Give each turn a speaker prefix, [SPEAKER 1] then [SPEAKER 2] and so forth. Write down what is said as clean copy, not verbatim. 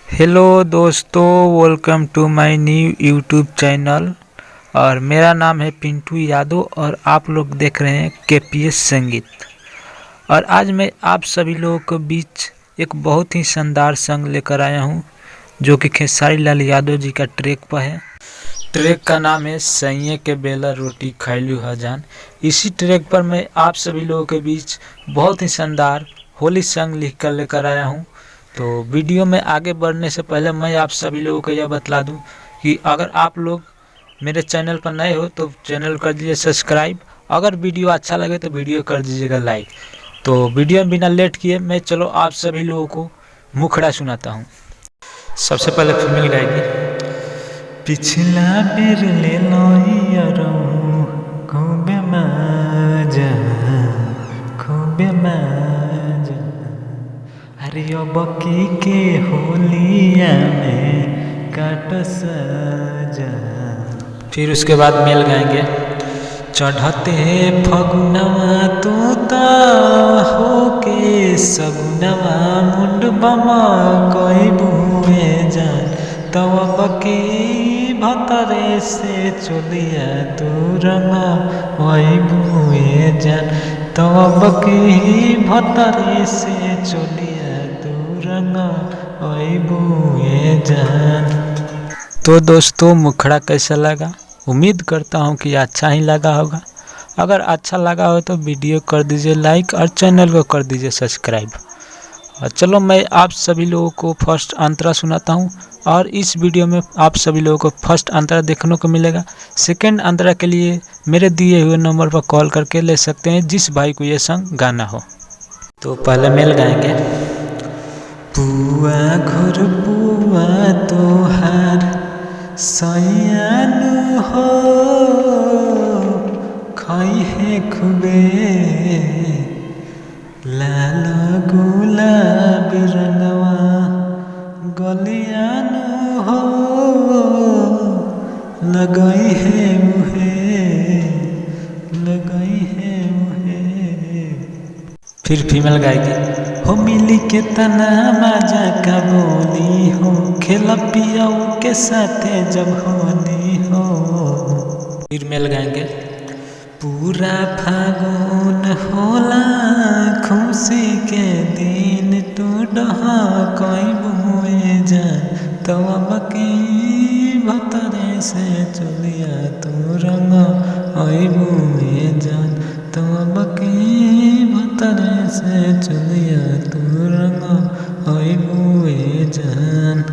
[SPEAKER 1] Hello दोस्तों, welcome to my new YouTube channel. और मेरा नाम है पिंटू यादव और आप लोग देख रहे हैं केपीएस संगीत। और आज मैं आप सभी लोगों के बीच एक बहुत ही शानदार संग लेकर आया हूं, जो कि खेसारी लाल यादव जी का ट्रैक पर है। ट्रैक का नाम है सैये के बेला रोटी खैलू हजान। इसी ट्रैक पर मैं आप सभी लोगों के बीच बहुत ही शानदार होली संग लिख कर लेकर आया हूं। तो वीडियो में आगे बढ़ने से पहले मैं आप सभी लोगों को यह बतला दूं कि अगर आप लोग मेरे चैनल पर नए हो तो चैनल कर दीजिए सब्सक्राइब। अगर वीडियो अच्छा लगे तो वीडियो कर दीजिएगा लाइक। तो वीडियो बिना लेट किए मैं चलो आप सभी लोगों को मुखड़ा सुनाता हूँ। सबसे पहले फीमेल गाएगी। पिछला बेर ले लो खूबे मजा, खूबे मजा, अरे बकी के होलिया में काट सजा। फिर उसके बाद मेल गाएंगे। चढ़ते फगुनवा तोता होके सगुनवा मुंड बमा कोई बुए जान, तव बकी भतरे से चलिया तू रमा वही बुए जान, तव बकी भतरे से चलिया तू रमा वही बुए जान। तो दोस्तों, मुखड़ा कैसा लगा? उम्मीद करता हूँ कि अच्छा ही लगा होगा। अगर अच्छा लगा हो तो वीडियो कर दीजिए लाइक और चैनल को कर दीजिए सब्सक्राइब। और चलो मैं आप सभी लोगों को फर्स्ट अंतरा सुनाता हूँ। और इस वीडियो में आप सभी लोगों को फर्स्ट अंतरा देखने को मिलेगा। सेकंड अंतरा के लिए मेरे दिए हुए नंबर पर कॉल करके ले सकते हैं जिस भाई को ये सॉन्ग गाना हो। तो पहले मेल गाएंगे। पुआ घर पुआ तोहार सयानु हो, खाई है खुबे लाल गुलाब रंगवा गलियानु हो, लगई है मुहे, लगई है मुहे। फिर फीमेल गाएगी। हो मिली के तना मजा का बोली हो, खेला पियाऊ के साथे जब होली हो। फिर मेल गाएंगे। पूरा फागुन होला खुशी के दिन, तू डहा कोई बुए जा, तव बकी भतरे से चलिया तू रंगा ओई बुए जान, तव बकी भतरे से चलिया तू रंगा ओई बुए जान।